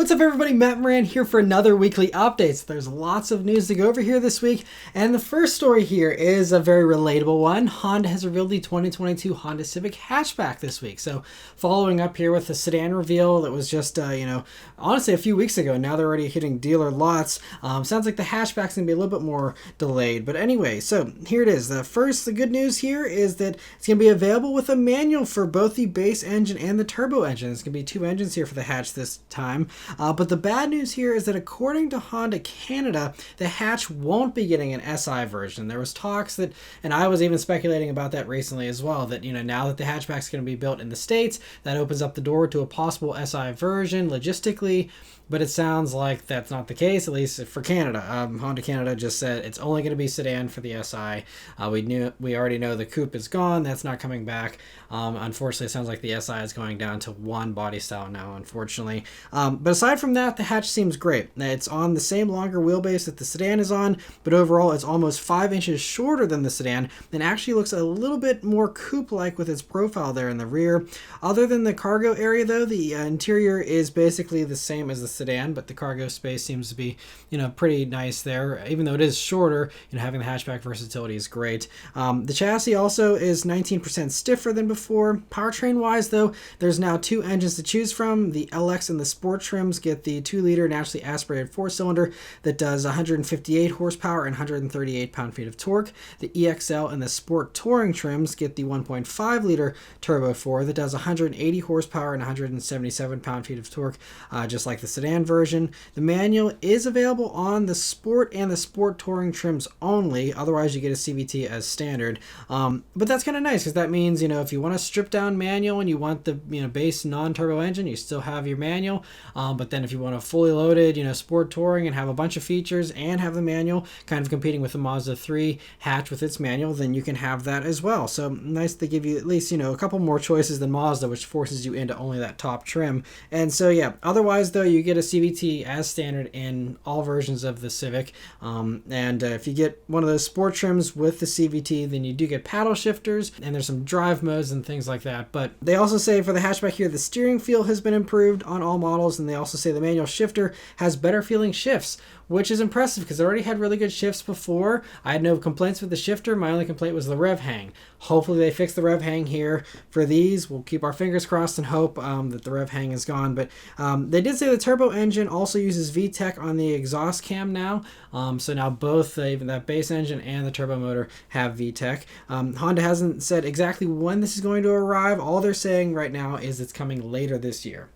What's up everybody, Matt Moran here for another weekly update. So there's lots of news to go over here this week, and the first story here is a very relatable one. Honda has revealed the 2022 Honda Civic Hatchback this week. So following up here with the sedan reveal that was just, honestly a few weeks ago. Now they're already hitting dealer lots. Sounds like the hatchback's going to be a little bit more delayed. But anyway, so here it is. The good news here is that it's going to be available with a manual for both the base engine and the turbo engine. There's going to be two engines here for the hatch this time. But the bad news here is that according to Honda Canada, the hatch won't be getting an SI version. There was talks that, and I was even speculating about that recently as well, that now that the hatchback's going to be built in the States, that opens up the door to a possible SI version logistically. But it sounds like that's not the case, at least for Canada. Honda Canada just said it's only going to be sedan for the SI. We already know the coupe is gone. That's not coming back. Unfortunately, it sounds like the SI is going down to one body style now, unfortunately. But aside from that, the hatch seems great. It's on the same longer wheelbase that the sedan is on, but overall it's almost 5 inches shorter than the sedan and actually looks a little bit more coupe-like with its profile there in the rear. Other than the cargo area, though, the interior is basically the same as the sedan, but the cargo space seems to be, pretty nice there. Even though it is shorter, having the hatchback versatility is great. The chassis also is 19% stiffer than before. Powertrain-wise, though, there's now two engines to choose from. The LX and the Sport trims get the 2-liter naturally aspirated 4-cylinder that does 158 horsepower and 138 pound-feet of torque. The EXL and the Sport Touring trims get the 1.5-liter Turbo 4 that does 180 horsepower and 177 pound-feet of torque, just like the sedan version. The manual is available on the Sport and the Sport Touring trims only. Otherwise, you get a CVT as standard. But that's kind of nice because that means, if you want a stripped down manual and you want the base non-turbo engine, you still have your manual. But then if you want a fully loaded, Sport Touring and have a bunch of features and have the manual, kind of competing with the Mazda 3 hatch with its manual, then you can have that as well. So nice to give you at least, a couple more choices than Mazda, which forces you into only that top trim. And so, yeah, otherwise, though, you get a CVT as standard in all versions of the Civic. If you get one of those Sport trims with the CVT, then you do get paddle shifters, and there's some drive modes and things like that. But they also say for the hatchback here, the steering feel has been improved on all models, and they also say the manual shifter has better feeling shifts, which is impressive because it already had really good shifts before. I had no complaints with the shifter. My only complaint was the rev hang. Hopefully they fix the rev hang here for these. We'll keep our fingers crossed and hope that the rev hang is gone. But they did say the turbo engine also uses VTEC on the exhaust cam now. So now both, even that base engine and the turbo motor have VTEC. Honda hasn't said exactly when this is going to arrive. All they're saying right now is it's coming later this year.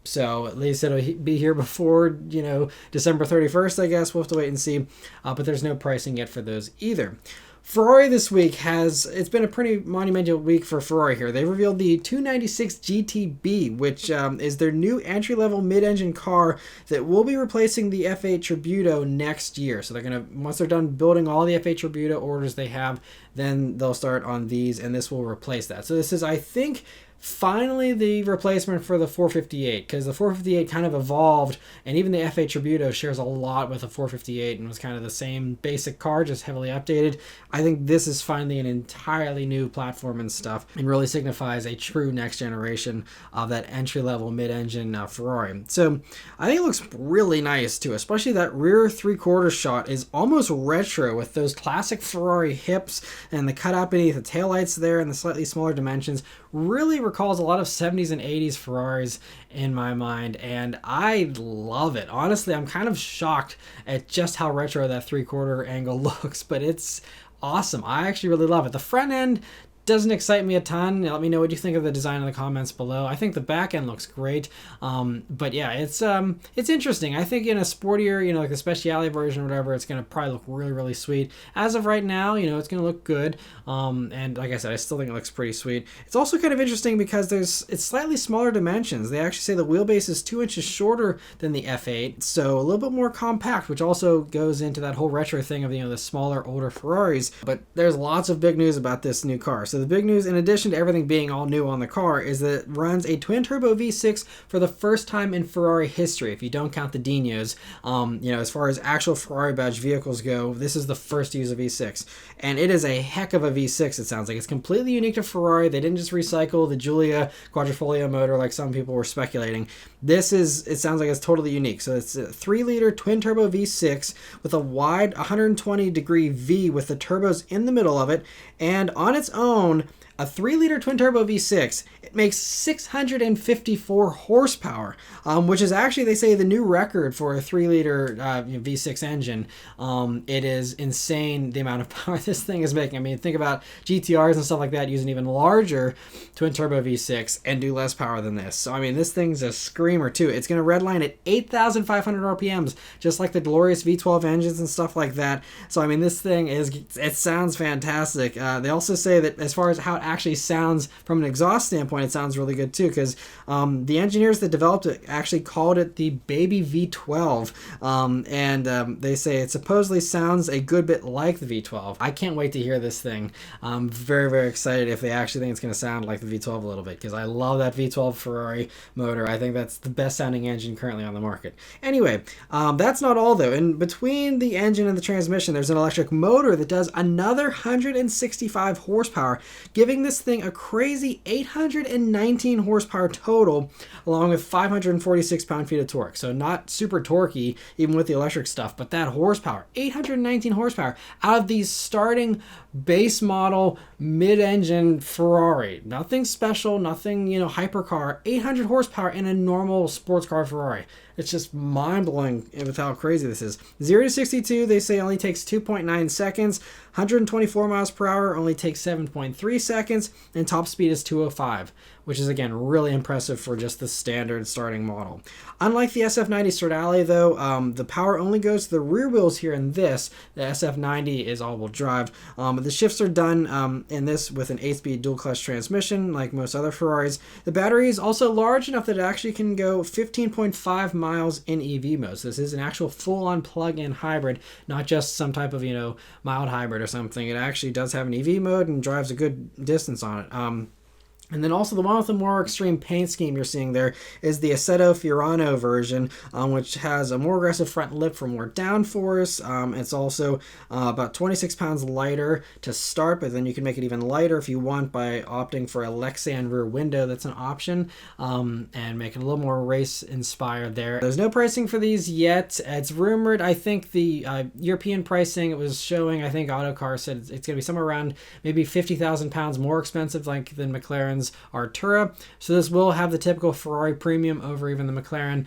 So at least it'll be here before, December 31st, I guess. We'll have to wait and see. But there's no pricing yet for those either. Ferrari this week it's been a pretty monumental week for Ferrari here. They revealed the 296 GTB, which is their new entry-level mid-engine car that will be replacing the F8 Tributo next year. So they're going to, once they're done building all the F8 Tributo orders they have, then they'll start on these, and this will replace that. So this is, I think, finally the replacement for the 458, because the 458 kind of evolved, and even the F8 Tributo shares a lot with the 458 and was kind of the same basic car, just heavily updated. I think this is finally an entirely new platform and stuff, and really signifies a true next generation of that entry-level mid-engine Ferrari. So I think it looks really nice too, especially that rear three-quarter shot is almost retro with those classic Ferrari hips and the cutout beneath the taillights there and the slightly smaller dimensions. Really recalls a lot of 70s and 80s Ferraris in my mind, and I love it. Honestly, I'm kind of shocked at just how retro that three-quarter angle looks, but it's awesome. I actually really love it. The front end doesn't excite me a ton. Let me know what you think of the design in the comments below. I think the back end looks great. But yeah, it's interesting. I think in a sportier, like the Speciale version or whatever, it's going to probably look really, really sweet. As of right now, it's going to look good. And like I said, I still think it looks pretty sweet. It's also kind of interesting because it's slightly smaller dimensions. They actually say the wheelbase is 2 inches shorter than the F8, so a little bit more compact, which also goes into that whole retro thing of, the smaller, older Ferraris. But there's lots of big news about this new car. So So the big news, in addition to everything being all new on the car, is that it runs a twin-turbo V6 for the first time in Ferrari history, if you don't count the Dinos. As far as actual Ferrari badge vehicles go, this is the first to use a V6. And it is a heck of a V6, it sounds like. It's completely unique to Ferrari. They didn't just recycle the Giulia Quadrifoglio motor like some people were speculating. It sounds like it's totally unique. So it's a 3-liter twin-turbo V6 with a wide 120-degree V with the turbos in the middle of it, and on its own, a 3-liter twin-turbo V6, it makes 654 horsepower, which is actually, they say, the new record for a 3-liter V6 engine. It is insane the amount of power this thing is making. I mean, think about GTRs and stuff like that using even larger twin-turbo V6 and do less power than this. So, I mean, this thing's a screamer, too. It's going to redline at 8,500 RPMs, just like the glorious V12 engines and stuff like that. So, I mean, this thing it sounds fantastic. They also say that as far as how it actually sounds from an exhaust standpoint, it sounds really good too, because the engineers that developed it actually called it the baby V12, and they say it supposedly sounds a good bit like the V12. I can't wait to hear this thing. I'm very, very excited if they actually think it's going to sound like the V12 a little bit, because I love that V12 Ferrari motor. I think that's the best sounding engine currently on the market. Anyway, that's not all though. In between the engine and the transmission, there's an electric motor that does another 165 horsepower, giving this thing a crazy 819 horsepower total, along with 546 pound-feet of torque. So not super torquey, even with the electric stuff, but that horsepower, 819 horsepower out of these starting base model mid-engine Ferrari. Nothing special, nothing, hypercar. 800 horsepower in a normal sports car Ferrari. It's just mind-blowing with how crazy this is. 0 to 62, they say, only takes 2.9 seconds. 124 miles per hour only takes 7.3 seconds. And top speed is 205, which is, again, really impressive for just the standard starting model. Unlike the SF90 Stradale, though, the power only goes to the rear wheels here in this. The SF90 is all-wheel drive. The shifts are done in this with an 8-speed dual-clutch transmission, like most other Ferraris. The battery is also large enough that it actually can go 15.5 miles in EV mode. So this is an actual full-on plug-in hybrid, not just some type of, mild hybrid or something. It actually does have an EV mode and drives a good distance on it. And then also the one with the more extreme paint scheme you're seeing there is the Assetto Fiorano version, which has a more aggressive front lip for more downforce. It's also about 26 pounds lighter to start, but then you can make it even lighter if you want by opting for a Lexan rear window. That's an option, and make it a little more race inspired there. There's no pricing for these yet. It's rumored, I think the European pricing it was showing, I think Autocar said it's going to be somewhere around maybe 50,000 pounds more expensive than McLaren's Artura. So this will have the typical Ferrari premium over even the McLaren.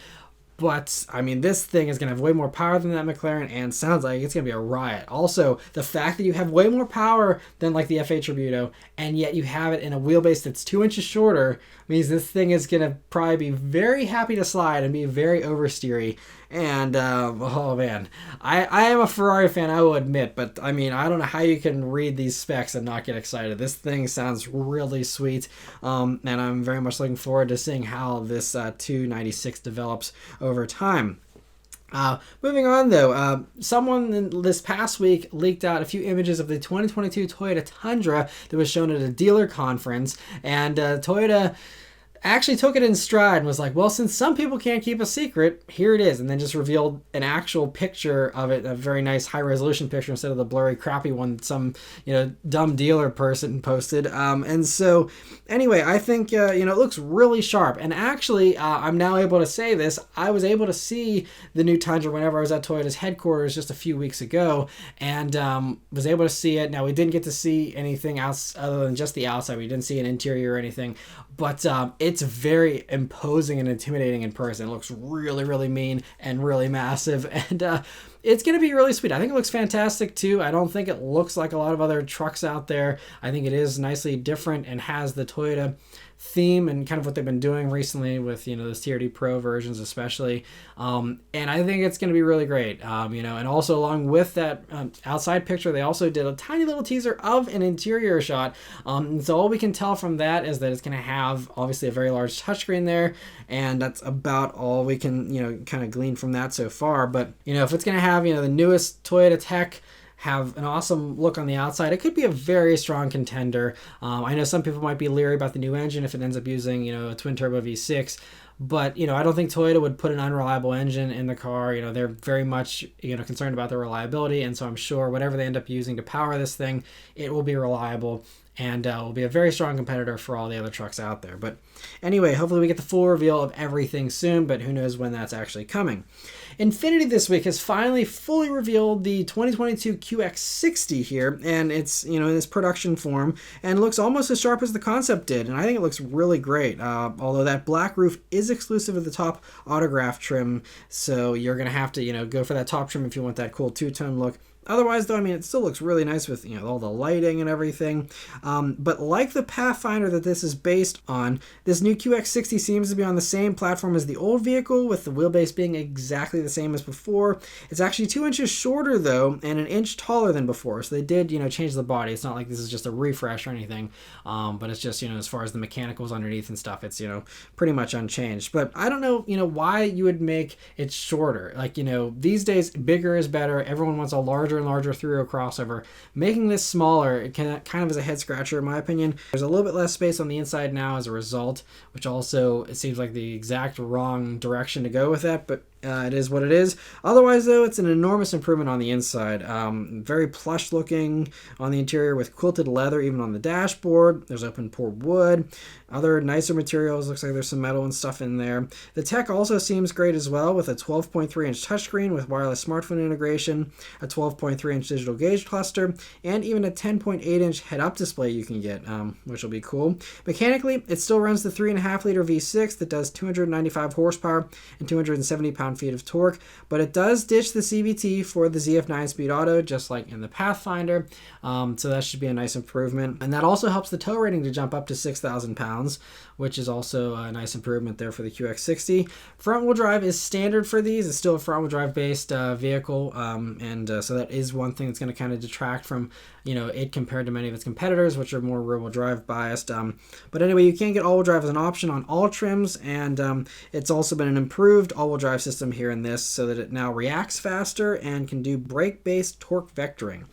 But, I mean, this thing is going to have way more power than that McLaren, and sounds like it's going to be a riot. Also, the fact that you have way more power than, like, the F8 Tributo, and yet you have it in a wheelbase that's 2 inches shorter, means this thing is going to probably be very happy to slide and be very oversteery. And, oh, man. I am a Ferrari fan, I will admit, but, I mean, I don't know how you can read these specs and not get excited. This thing sounds really sweet, and I'm very much looking forward to seeing how this 296 develops over time. Moving on though, someone this past week leaked out a few images of the 2022 Toyota Tundra that was shown at a dealer conference, and Toyota actually took it in stride and was like, well, since some people can't keep a secret, here it is, and then just revealed an actual picture of it, a very nice high-resolution picture instead of the blurry, crappy one that some, dumb dealer person posted. And so, anyway, I think, it looks really sharp. And actually, I'm now able to say this. I was able to see the new Tundra whenever I was at Toyota's headquarters just a few weeks ago, and was able to see it. Now, we didn't get to see anything else other than just the outside. We didn't see an interior or anything, but it's very imposing and intimidating in person. It looks really, really mean and really massive, and it's going to be really sweet. I think it looks fantastic too. I don't think it looks like a lot of other trucks out there. I think it is nicely different and has the Toyota theme and kind of what they've been doing recently with those TRD Pro versions especially, and I think it's going to be really great. And also along with that outside picture, they also did a tiny little teaser of an interior shot, so all we can tell from that is that it's going to have obviously a very large touchscreen there, and that's about all we can kind of glean from that so far. But if it's going to have the newest Toyota tech, have an awesome look on the outside. It could be a very strong contender. I know some people might be leery about the new engine if it ends up using, a twin turbo V6. But, I don't think Toyota would put an unreliable engine in the car. They're very much, concerned about their reliability. And so I'm sure whatever they end up using to power this thing, it will be reliable and will be a very strong competitor for all the other trucks out there. But anyway, hopefully we get the full reveal of everything soon, but who knows when that's actually coming. Infiniti this week has finally fully revealed the 2022 QX60 here, and it's, in this production form, and looks almost as sharp as the concept did, and I think it looks really great, although that black roof is exclusive of the top autograph trim, so you're going to have to, go for that top trim if you want that cool two-tone look. Otherwise, though, it still looks really nice with, all the lighting and everything. But like the Pathfinder that this is based on, this new QX60 seems to be on the same platform as the old vehicle, with the wheelbase being exactly the same as before. It's actually 2 inches shorter, though, and 1 inch taller than before. So they did, change the body. It's not like this is just a refresh or anything, but it's just, as far as the mechanicals underneath and stuff, it's, pretty much unchanged. But I don't know, why you would make it shorter. Like, these days, bigger is better. Everyone wants a larger and larger three-row crossover. Making this smaller, it kind of is a head scratcher in my opinion. There's a little bit less space on the inside now as a result, which also it seems like the exact wrong direction to go with that, but it is what it is. Otherwise, though, it's an enormous improvement on the inside. Very plush looking on the interior with quilted leather even on the dashboard. There's open pore wood. Other nicer materials. Looks like there's some metal and stuff in there. The tech also seems great as well, with a 12.3 inch touchscreen with wireless smartphone integration, a 12.3 inch digital gauge cluster, and even a 10.8 inch head-up display you can get, which will be cool. Mechanically, it still runs the 3.5 liter V6 that does 295 horsepower and 270 pound-feet of torque, but it does ditch the CVT for the ZF9 Speed Auto, just like in the Pathfinder, so that should be a nice improvement. And that also helps the tow rating to jump up to 6,000 pounds, which is also a nice improvement there for the QX60. Front-wheel drive is standard for these. It's still a front-wheel drive-based vehicle, so that is one thing that's going to kind of detract from, it compared to many of its competitors, which are more rear-wheel drive biased. But anyway, you can get all-wheel drive as an option on all trims, and it's also been an improved all-wheel drive system here in this, so that it now reacts faster and can do brake-based torque vectoring.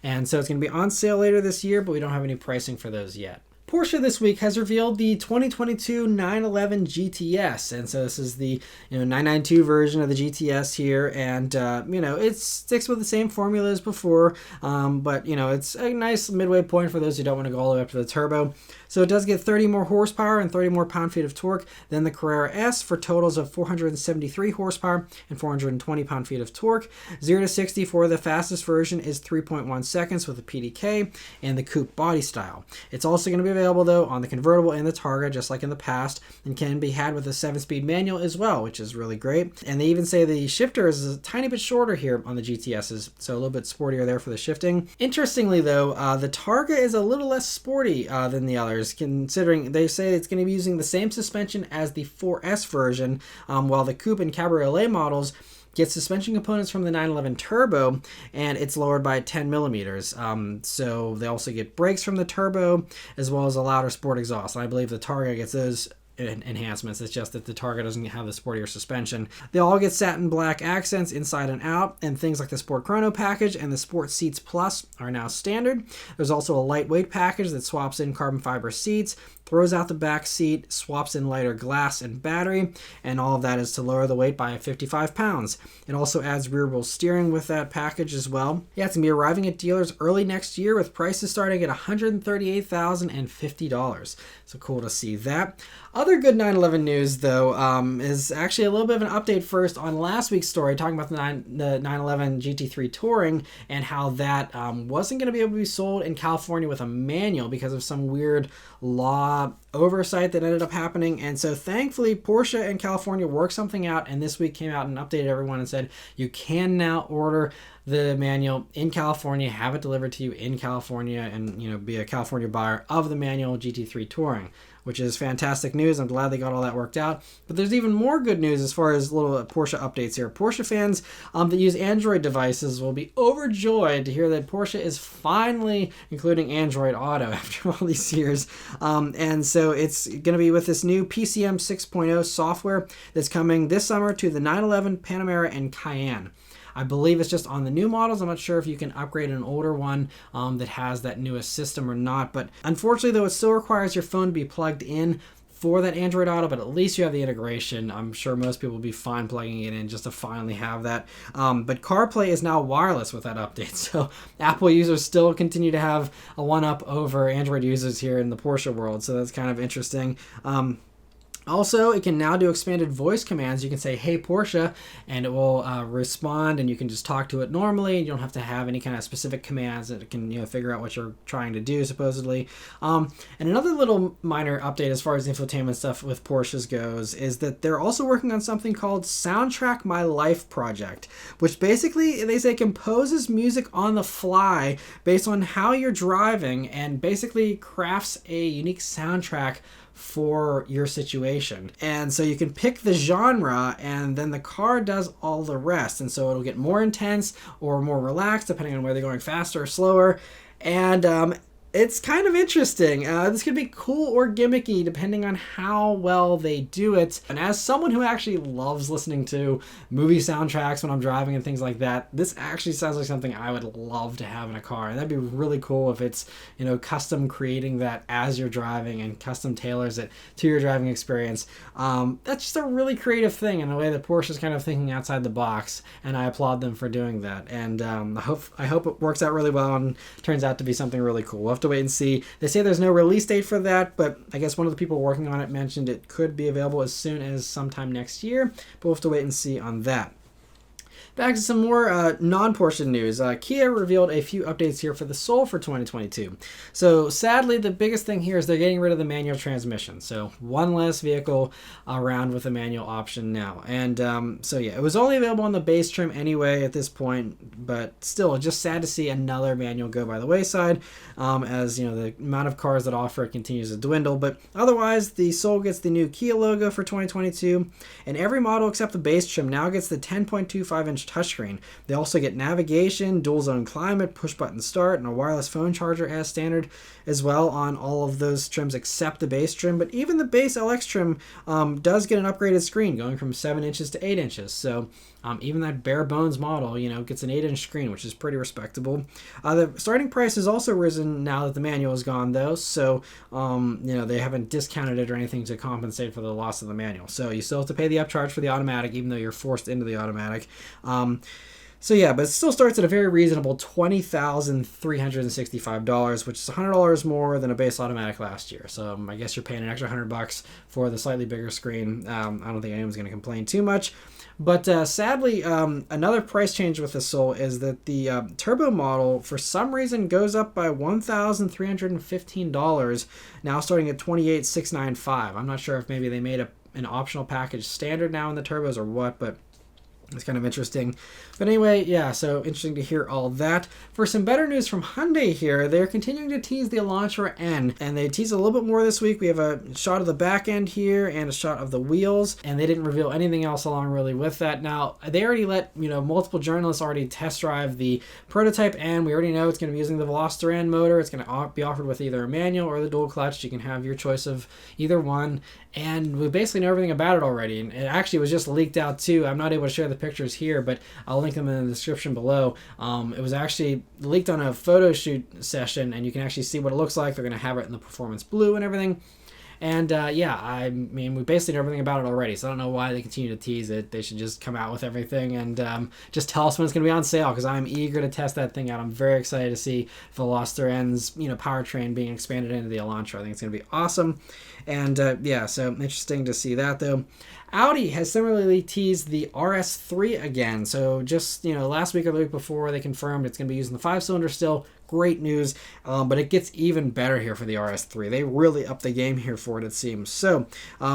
And so it's going to be on sale later this year, but we don't have any pricing for those yet. Porsche this week has revealed the 2022 911 GTS, and so this is the 992 version of the GTS here, and it sticks with the same formula as before, but it's a nice midway point for those who don't want to go all the way up to the turbo. So it does get 30 more horsepower and 30 more pound-feet of torque than the Carrera S, for totals of 473 horsepower and 420 pound-feet of torque. 0 to 60 for the fastest version is 3.1 seconds with the PDK and the coupe body style. It's also going to be available, though, on the convertible and the Targa, just like in the past, and can be had with a 7-speed manual as well, which is really great. And they even say the shifter is a tiny bit shorter here on the GTSs, so a little bit sportier there for the shifting. Interestingly, though, the Targa is a little less sporty than the others, considering they say it's going to be using the same suspension as the 4S version, while the coupe and cabriolet models get suspension components from the 911 Turbo, and it's lowered by 10 millimeters. So they also get brakes from the Turbo, as well as a louder sport exhaust. And I believe the Targa gets those enhancements. It's just that the Targa doesn't have the sportier suspension. They all get satin black accents inside and out, and things like the Sport Chrono package and the Sport Seats Plus are now standard. There's also a lightweight package that swaps in carbon fiber seats, throws out the back seat, swaps in lighter glass and battery, and all of that is to lower the weight by 55 pounds. It also adds rear wheel steering with that package as well. Yeah, it's going to be arriving at dealers early next year with prices starting at $138,050. So cool to see that. Other good 911 news, though, is actually a little bit of an update first on last week's story, talking about the 911 GT3 Touring and how that wasn't going to be able to be sold in California with a manual because of some weird law oversight that ended up happening. And so thankfully Porsche in California worked something out, and this week came out and updated everyone and said you can now order the manual in California, have it delivered to you in California, and be a California buyer of the manual GT3 Touring, which is fantastic news. I'm glad they got all that worked out. But there's even more good news as far as little Porsche updates here. Porsche fans that use Android devices will be overjoyed to hear that Porsche is finally including Android Auto after all these years. And so it's going to be with this new PCM 6.0 software that's coming this summer to the 911, Panamera, and Cayenne. I believe it's just on the new models. I'm not sure if you can upgrade an older one that has that newest system or not, but unfortunately though, it still requires your phone to be plugged in for that Android Auto, but at least you have the integration. I'm sure most people will be fine plugging it in just to finally have that. But CarPlay is now wireless with that update, so Apple users still continue to have a one-up over Android users here in the Porsche world, so that's kind of interesting. Also, it can now do expanded voice commands. You can say, "Hey Porsche," and it will respond, and you can just talk to it normally. You don't have to have any kind of specific commands that it can, figure out what you're trying to do, supposedly. And another little minor update as far as infotainment stuff with Porsches goes is that they're also working on something called Soundtrack My Life Project, which basically, they say, composes music on the fly based on how you're driving and basically crafts a unique soundtrack for your situation. And so you can pick the genre and then the car does all the rest. And so it'll get more intense or more relaxed depending on whether they're going faster or slower. And it's kind of interesting. This could be cool or gimmicky depending on how well they do it. And as someone who actually loves listening to movie soundtracks when I'm driving and things like that, this actually sounds like something I would love to have in a car. And that'd be really cool if it's, custom creating that as you're driving and custom tailors it to your driving experience. That's just a really creative thing in a way that Porsche is kind of thinking outside the box, and I applaud them for doing that. And I hope it works out really well and turns out to be something really cool. We'll have to wait and see. They say there's no release date for that, but I guess one of the people working on it mentioned it could be available as soon as sometime next year, but we'll have to wait and see on that. Back to some more non-Porsche news. Kia revealed a few updates here for the Soul for 2022. So sadly, the biggest thing here is they're getting rid of the manual transmission. So one less vehicle around with a manual option now. And so yeah, it was only available on the base trim anyway at this point, but still just sad to see another manual go by the wayside as the amount of cars that offer it continues to dwindle. But otherwise, the Soul gets the new Kia logo for 2022, and every model except the base trim now gets the 10.25-inch touchscreen. They also get navigation, dual zone climate, push button start, and a wireless phone charger as standard as well on all of those trims except the base trim. But even the base LX trim does get an upgraded screen going from 7 inches to 8 inches. So even that bare bones model, gets an 8-inch screen, which is pretty respectable. The starting price has also risen now that the manual is gone, though. So, they haven't discounted it or anything to compensate for the loss of the manual. So you still have to pay the upcharge for the automatic, even though you're forced into the automatic. So yeah, but it still starts at a very reasonable $20,365, which is $100 more than a base automatic last year. So I guess you're paying an extra $100 for the slightly bigger screen. I don't think anyone's going to complain too much. But sadly, another price change with the Soul is that the turbo model, for some reason, goes up by $1,315, now starting at $28,695. I'm not sure if maybe they made an optional package standard now in the turbos or what, but it's kind of interesting. But anyway, yeah, so interesting to hear all that. For some better news from Hyundai here, they're continuing to tease the Elantra N, and they teased a little bit more this week. We have a shot of the back end here and a shot of the wheels, and they didn't reveal anything else along really with that. Now, they already let, multiple journalists already test drive the prototype N. We already know it's going to be using the Veloster N motor. It's going to be offered with either a manual or the dual clutch. You can have your choice of either one, and we basically know everything about it already. And it actually was just leaked out too. I'm not able to share the pictures here, but I'll link them in the description below. It was actually leaked on a photo shoot session, and you can actually see what it looks like. They're going to have it in the performance blue and everything. And yeah, I mean, we basically know everything about it already, so I don't know why they continue to tease it. They should just come out with everything and just tell us when it's going to be on sale, because I'm eager to test that thing out. I'm very excited to see Veloster N's powertrain being expanded into the Elantra. I think it's going to be awesome. And yeah, so interesting to see that, though. Audi has similarly teased the RS3 again. So just, last week or the week before, they confirmed it's going to be using the 5-cylinder still. Great news, but it gets even better here for the RS3. They really upped the game here for it seems. So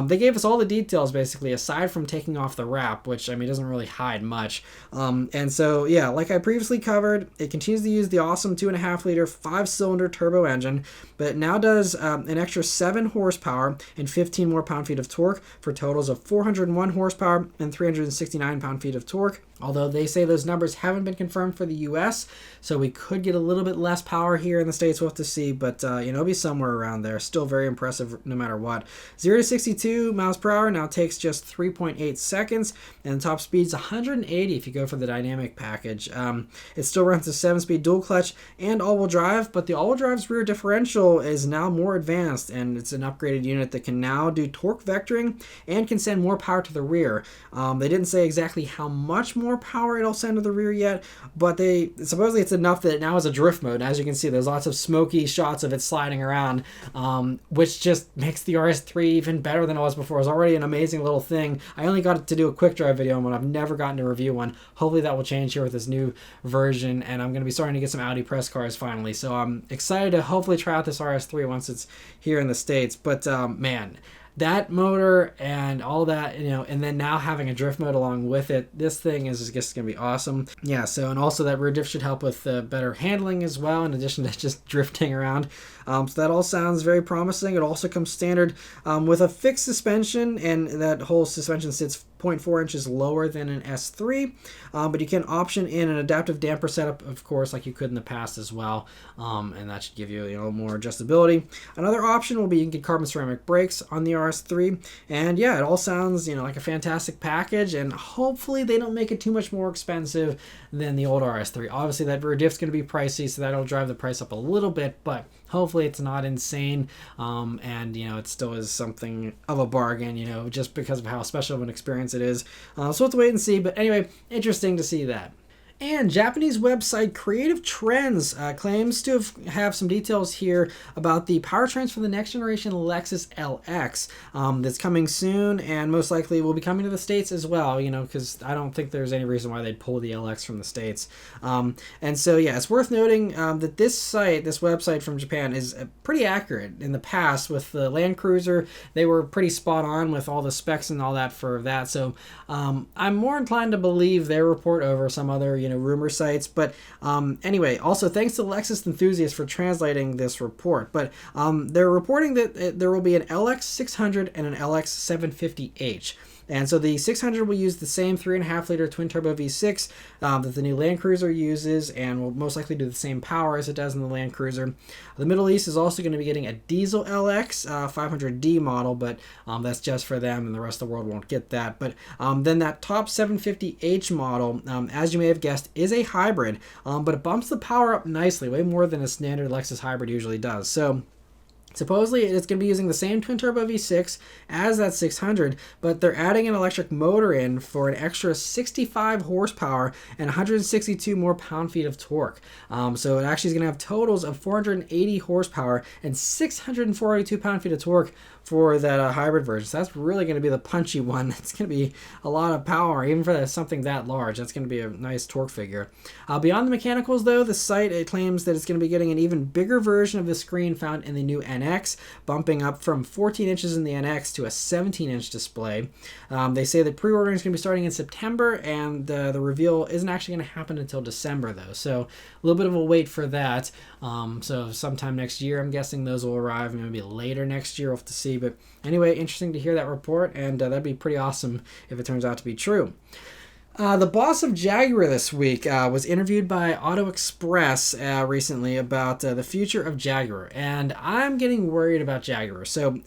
they gave us all the details, basically, aside from taking off the wrap, which, doesn't really hide much. And so, yeah, like I previously covered, it continues to use the awesome 2.5-liter 5-cylinder turbo engine, but it now does an extra 7 horsepower and 15 more pound-feet of torque for totals of 401 horsepower and 369 pound-feet of torque. Although they say those numbers haven't been confirmed for the US, so we could get a little bit less power here in the States. We'll have to see, but it'll be somewhere around there. Still very impressive no matter what. 0 to 62 miles per hour now takes just 3.8 seconds, and top speed's 180 if you go for the dynamic package. It still runs a 7-speed dual clutch and all-wheel drive, but the all-wheel drive's rear differential is now more advanced, and it's an upgraded unit that can now do torque vectoring and can send more power to the rear. They didn't say exactly how much more power it'll send to the rear yet, but supposedly it's enough that it now has a drift mode. And as you can see, there's lots of smoky shots of it sliding around, which just makes the RS3 even better than it was before. It was already an amazing little thing. I only got to do a quick drive video on one. I've never gotten to review one. Hopefully that will change here with this new version, and I'm going to be starting to get some Audi press cars finally. So I'm excited to hopefully try out this RS3 once it's here in the States. But man, that motor and all that, and then now having a drift mode along with it, this thing is just going to be awesome. Yeah, so, and also that rear diff should help with better handling as well, in addition to just drifting around. So that all sounds very promising. It also comes standard with a fixed suspension, and that whole suspension sits 0.4 inches lower than an S3, but you can option in an adaptive damper setup, of course, like you could in the past as well, and that should give you more adjustability. Another option will be you can get carbon ceramic brakes on the RS3, and yeah, it all sounds like a fantastic package, and hopefully they don't make it too much more expensive than the old RS3. Obviously that rear diff's going to be pricey, so that'll drive the price up a little bit, but hopefully it's not insane, and it still is something of a bargain, just because of how special of an experience it is. So we'll have to wait and see, but anyway, interesting to see that. And Japanese website Creative Trends claims to have some details here about the powertrains for the next generation Lexus LX that's coming soon, and most likely will be coming to the States as well, because I don't think there's any reason why they'd pull the LX from the States. And so, yeah, it's worth noting that this website from Japan is pretty accurate. In the past with the Land Cruiser, they were pretty spot on with all the specs and all that for that. So I'm more inclined to believe their report over some other, rumor sites. But anyway, also thanks to Lexus enthusiasts for translating this report. But they're reporting that there will be an LX 600 and an LX 750H. And so the 600 will use the same 3.5-liter twin-turbo V6 that the new Land Cruiser uses, and will most likely do the same power as it does in the Land Cruiser. The Middle East is also going to be getting a diesel LX 500D model, but that's just for them, and the rest of the world won't get that. But then that top 750H model, as you may have guessed, is a hybrid, but it bumps the power up nicely, way more than a standard Lexus hybrid usually does. So supposedly it's going to be using the same twin-turbo V6 as that 600, but they're adding an electric motor in for an extra 65 horsepower and 162 more pound-feet of torque. So it actually is going to have totals of 480 horsepower and 642 pound-feet of torque for that hybrid version. So that's really going to be the punchy one. It's going to be a lot of power, even for something that large. That's going to be a nice torque figure. Beyond the mechanicals, though, the site claims that it's going to be getting an even bigger version of the screen found in the new NX, bumping up from 14 inches in the NX to a 17-inch display. They say that pre-ordering is going to be starting in September, and the reveal isn't actually going to happen until December, though. So a little bit of a wait for that. So sometime next year, I'm guessing those will arrive, maybe later next year. We'll have to see. But anyway, interesting to hear that report, and that'd be pretty awesome if it turns out to be true. The boss of Jaguar this week was interviewed by Auto Express recently about the future of Jaguar, and I'm getting worried about Jaguar. So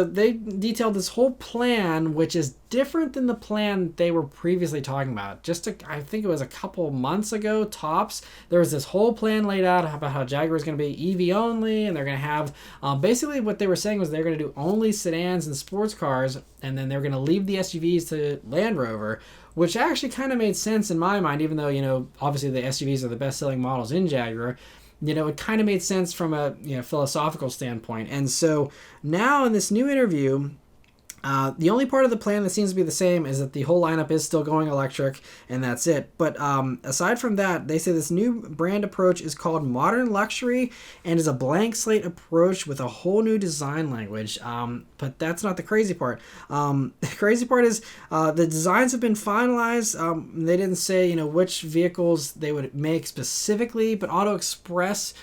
they detailed this whole plan, which is different than the plan they were previously talking about. I think it was a couple months ago, tops, there was this whole plan laid out about how Jaguar is going to be EV only, and they're going to have, basically what they were saying was they're going to do only sedans and sports cars, and then they're going to leave the SUVs to Land Rover, which actually kind of made sense in my mind, even though, obviously the SUVs are the best-selling models in Jaguar. It kind of made sense from a philosophical standpoint. And so now in this new interview, the only part of the plan that seems to be the same is that the whole lineup is still going electric, and that's it. But aside from that, they say this new brand approach is called Modern Luxury and is a blank slate approach with a whole new design language. But that's not the crazy part. The crazy part is the designs have been finalized. They didn't say which vehicles they would make specifically, but Auto Express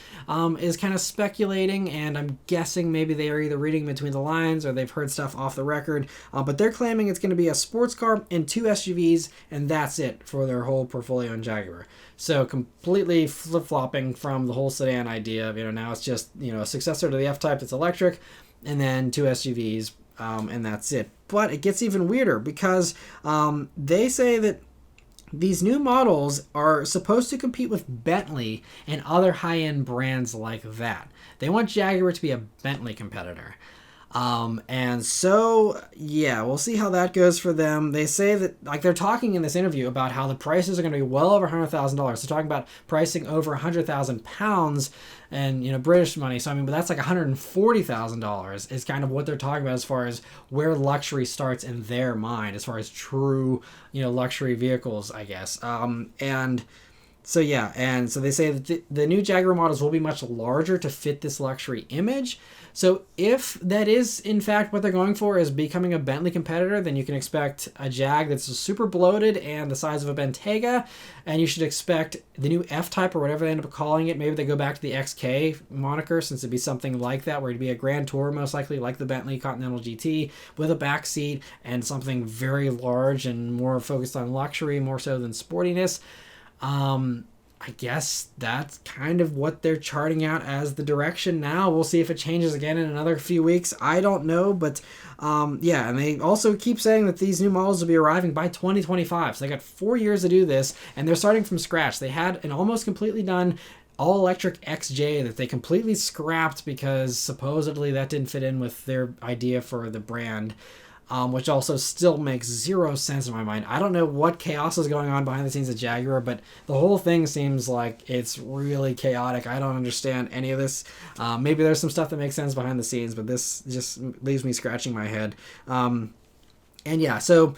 is kind of speculating, and I'm guessing maybe they are either reading between the lines or they've heard stuff off the record record, but they're claiming it's going to be a sports car and 2 SUVs, and that's it for their whole portfolio in Jaguar. So completely flip-flopping from the whole sedan idea. Now it's just, a successor to the F-Type that's electric, and then 2 SUVs, and that's it. But it gets even weirder because they say that these new models are supposed to compete with Bentley and other high-end brands like that. They want Jaguar to be a Bentley competitor. And so, yeah, we'll see how that goes for them. They say that, like, they're talking in this interview about how the prices are going to be well over $100,000. They're talking about pricing over £100,000 and, British money. So, but that's like $140,000 is kind of what they're talking about as far as where luxury starts in their mind, as far as true, luxury vehicles, I guess. And so, yeah, and so they say that the new Jaguar models will be much larger to fit this luxury image. So if that is, in fact, what they're going for is becoming a Bentley competitor, then you can expect a Jag that's super bloated and the size of a Bentayga, and you should expect the new F-Type or whatever they end up calling it. Maybe they go back to the XK moniker, since it'd be something like that, where it'd be a Grand Tour, most likely, like the Bentley Continental GT, with a back seat and something very large and more focused on luxury, more so than sportiness. I guess that's kind of what they're charting out as the direction now. We'll see if it changes again in another few weeks. I don't know, but yeah, and they also keep saying that these new models will be arriving by 2025. So they got 4 years to do this, and they're starting from scratch. They had an almost completely done all-electric XJ that they completely scrapped because supposedly that didn't fit in with their idea for the brand. Which also still makes zero sense in my mind. I don't know what chaos is going on behind the scenes at Jaguar, but the whole thing seems like it's really chaotic. I don't understand any of this. Maybe there's some stuff that makes sense behind the scenes, but this just leaves me scratching my head. And yeah, so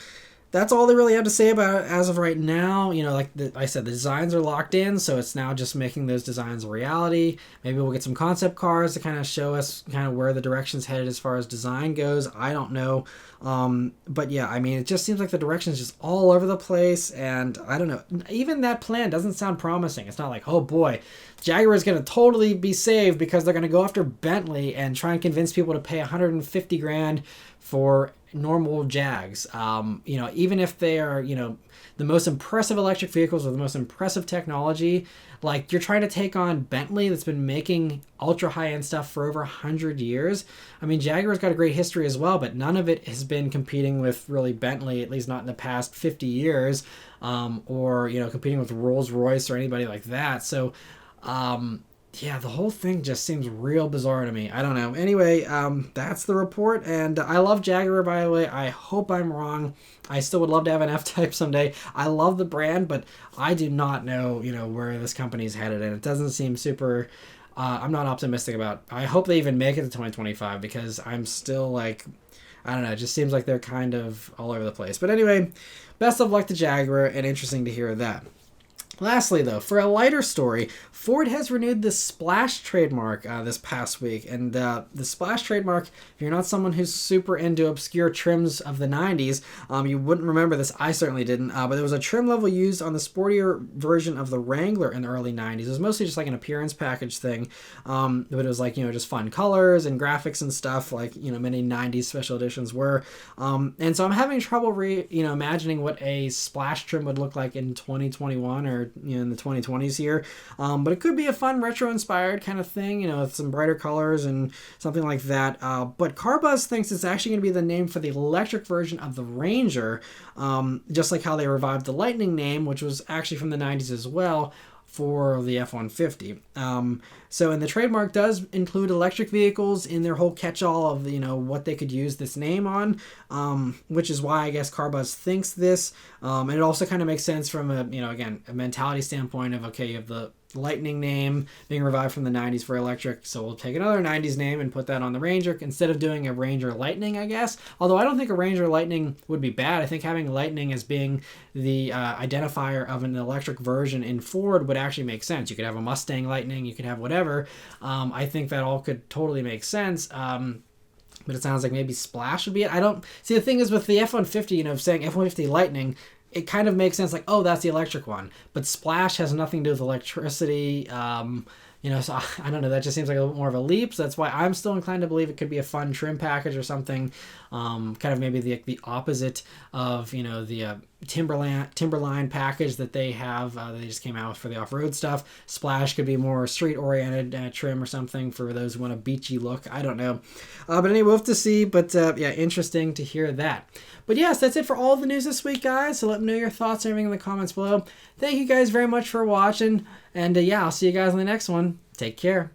that's all they really have to say about it as of right now. Like I said, the designs are locked in, so it's now just making those designs a reality. Maybe we'll get some concept cars to kind of show us kind of where the direction's headed as far as design goes. I don't know. But yeah, it just seems like the direction is just all over the place, and I don't know. Even that plan doesn't sound promising. It's not like, oh boy, Jaguar is going to totally be saved because they're going to go after Bentley and try and convince people to pay $150,000 for normal Jags. Even if they are, the most impressive electric vehicles with the most impressive technology, like you're trying to take on Bentley that's been making ultra high-end stuff for over 100 years. Jaguar's got a great history as well, but none of it has been competing with really Bentley, at least not in the past 50 years, or, competing with Rolls-Royce or anybody like that. So, yeah, the whole thing just seems real bizarre to me. I don't know. Anyway, that's the report, and I love Jaguar, by the way. I hope I'm wrong. I still would love to have an F-Type someday. I love the brand, but I do not know, where this company's headed, and it doesn't seem super... I'm not optimistic about... I hope they even make it to 2025, because I'm still, like... I don't know, it just seems like they're kind of all over the place. But anyway, best of luck to Jaguar, and interesting to hear that. Lastly, though, for a lighter story, Ford has renewed the Splash trademark this past week. And the Splash trademark, if you're not someone who's super into obscure trims of the 90s, you wouldn't remember this. I certainly didn't. But there was a trim level used on the sportier version of the Wrangler in the early 90s. It was mostly just like an appearance package thing. But it was like, just fun colors and graphics and stuff like, many 90s special editions were. And so I'm having trouble imagining what a Splash trim would look like in 2021 or in the 2020s here, but it could be a fun retro-inspired kind of thing, with some brighter colors and something like that. But CarBuzz thinks it's actually going to be the name for the electric version of the Ranger, just like how they revived the Lightning name, which was actually from the 90s as well, for the F-150. And the trademark does include electric vehicles in their whole catch-all of, what they could use this name on, which is why I guess CarBuzz thinks this. And it also kind of makes sense from a mentality standpoint of, okay, you have the Lightning name being revived from the 90s for electric, so we'll take another 90s name and put that on the Ranger instead of doing a Ranger Lightning, I guess. Although I don't think a Ranger Lightning would be bad. I think having Lightning as being the identifier of an electric version in Ford would actually make sense. You could have a Mustang Lightning, you could have whatever. I think that all could totally make sense. But it sounds like maybe Splash would be it. I don't see. The thing is with the F-150, saying F-150 Lightning, it kind of makes sense, like, oh, that's the electric one. But Splash has nothing to do with electricity. So I don't know. That just seems like a little more of a leap. So that's why I'm still inclined to believe it could be a fun trim package or something. Kind of maybe the opposite of, the Timberline package that they have. They just came out for the off-road stuff. Splash could be more street-oriented trim or something for those who want a beachy look. I don't know. But anyway, we'll have to see. But yeah, interesting to hear that. But yes, that's it for all the news this week, guys. So let me know your thoughts and everything in the comments below. Thank you guys very much for watching. And yeah, I'll see you guys in the next one. Take care.